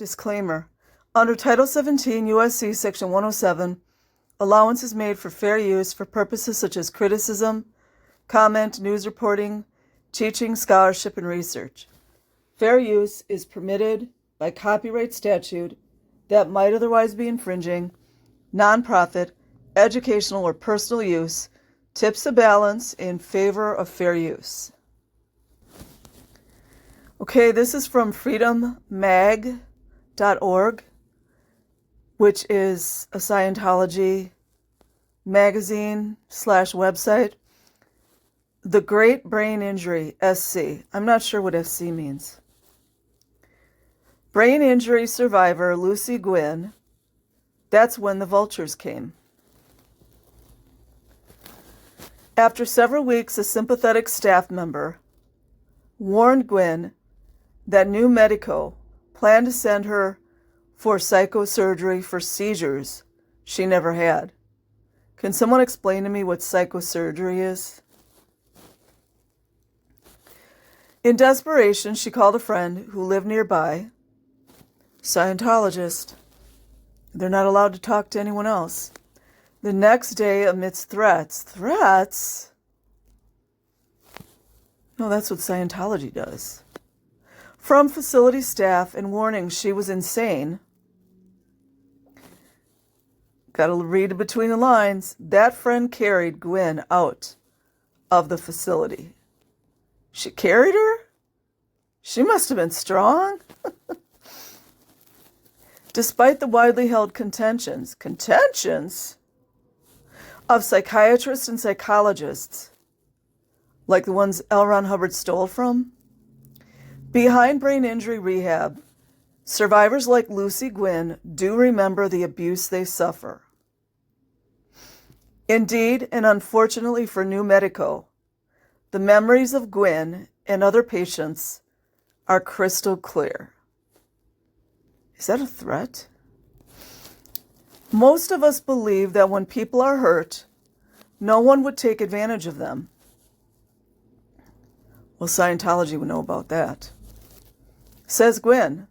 Disclaimer. Under Title 17 U.S.C. Section 107, allowance is made for fair use for purposes such as criticism, comment, news reporting, teaching, scholarship, and research. Fair use is permitted by copyright statute that might otherwise be infringing. Nonprofit, educational, or personal use tips the balance in favor of fair use. Okay, this is from freedommag.org, which is a Scientology magazine / website. The Great Brain Injury, SC. I'm not sure what SC means. Brain injury survivor Lucy Gwynn. That's when the vultures came. After several weeks, a sympathetic staff member warned Gwynn that New Medico planned to send her for psychosurgery for seizures she never had. Can someone explain to me what psychosurgery is? In desperation, she called a friend who lived nearby, Scientologist. They're not allowed to talk to anyone else. The next day, amidst threats. Threats? No, that's what Scientology does. From facility staff and warnings she was insane. Gotta read between the lines. That friend carried Gwynn out of the facility. She carried her? She must have been strong. Despite the widely held contentions of psychiatrists and psychologists, like the ones L. Ron Hubbard stole from, behind brain injury rehab, survivors like Lucy Gwynn do remember the abuse they suffer. Indeed, and unfortunately for New Medico, the memories of Gwynn and other patients are crystal clear. Is that a threat? Most of us believe that when people are hurt, no one would take advantage of them. Well, Scientology would know about that. Says Gwynn,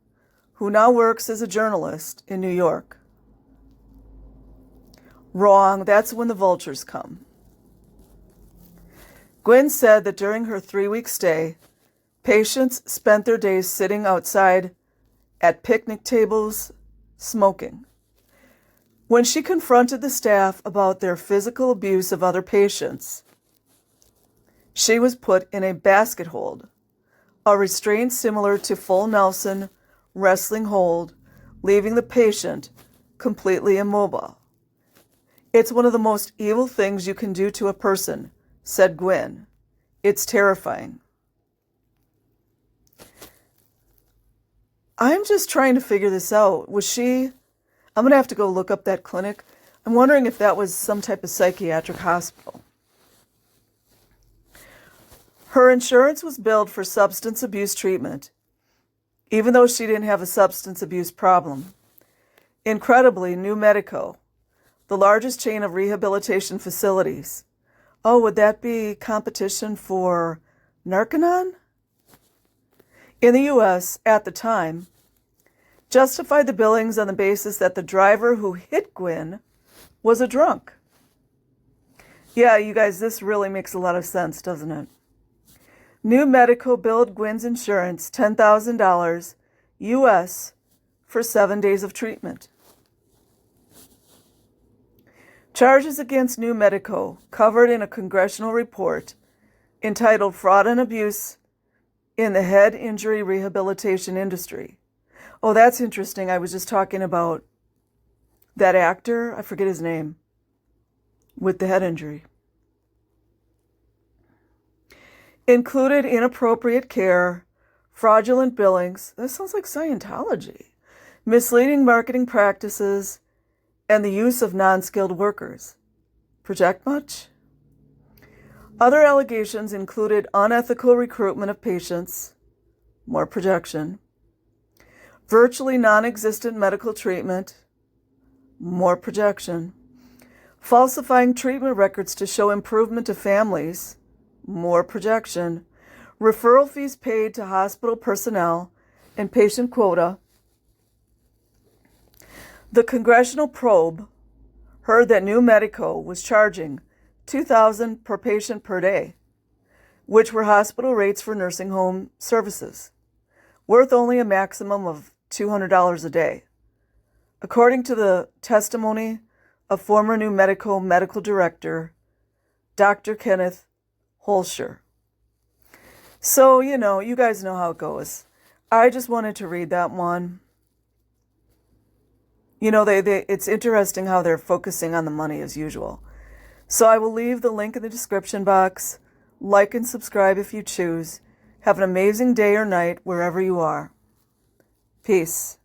who now works as a journalist in New York. Wrong, that's when the vultures come. Gwynn said that during her 3-week stay, patients spent their days sitting outside at picnic tables, smoking. When she confronted the staff about their physical abuse of other patients, she was put in a basket hold, a restraint similar to full Nelson wrestling hold, leaving the patient completely immobile. It's one of the most evil things you can do to a person, said Gwynn. It's terrifying. I'm just trying to figure this out. I'm going to have to go look up that clinic. I'm wondering if that was some type of psychiatric hospital. Her insurance was billed for substance abuse treatment, even though she didn't have a substance abuse problem. Incredibly, New Medico, the largest chain of rehabilitation facilities. Oh, would that be competition for Narconon? In the U.S., at the time, justified the billings on the basis that the driver who hit Gwynn was a drunk. Yeah, you guys, this really makes a lot of sense, doesn't it? New Medico billed Gwynn's insurance $10,000 U.S. for 7 days of treatment. Charges against New Medico, covered in a congressional report entitled Fraud and Abuse in the Head Injury Rehabilitation Industry. Oh, that's interesting. I was just talking about that actor, I forget his name, with the head injury. Included inappropriate care, fraudulent billings, that sounds like Scientology, misleading marketing practices, and the use of non-skilled workers. Project much? Other allegations included unethical recruitment of patients, more projection, virtually non-existent medical treatment, more projection, falsifying treatment records to show improvement to families, more projection, referral fees paid to hospital personnel and patient quota, The congressional probe heard that New Medico was charging $2,000 per patient per day, which were hospital rates for nursing home services, worth only a maximum of $200 a day. According to the testimony of former New Medico medical director, Dr. Kenneth Holscher. So, you guys know how it goes. I just wanted to read that one. It's interesting how they're focusing on the money as usual. So I will leave the link in the description box. Like and subscribe if you choose. Have an amazing day or night wherever you are. Peace.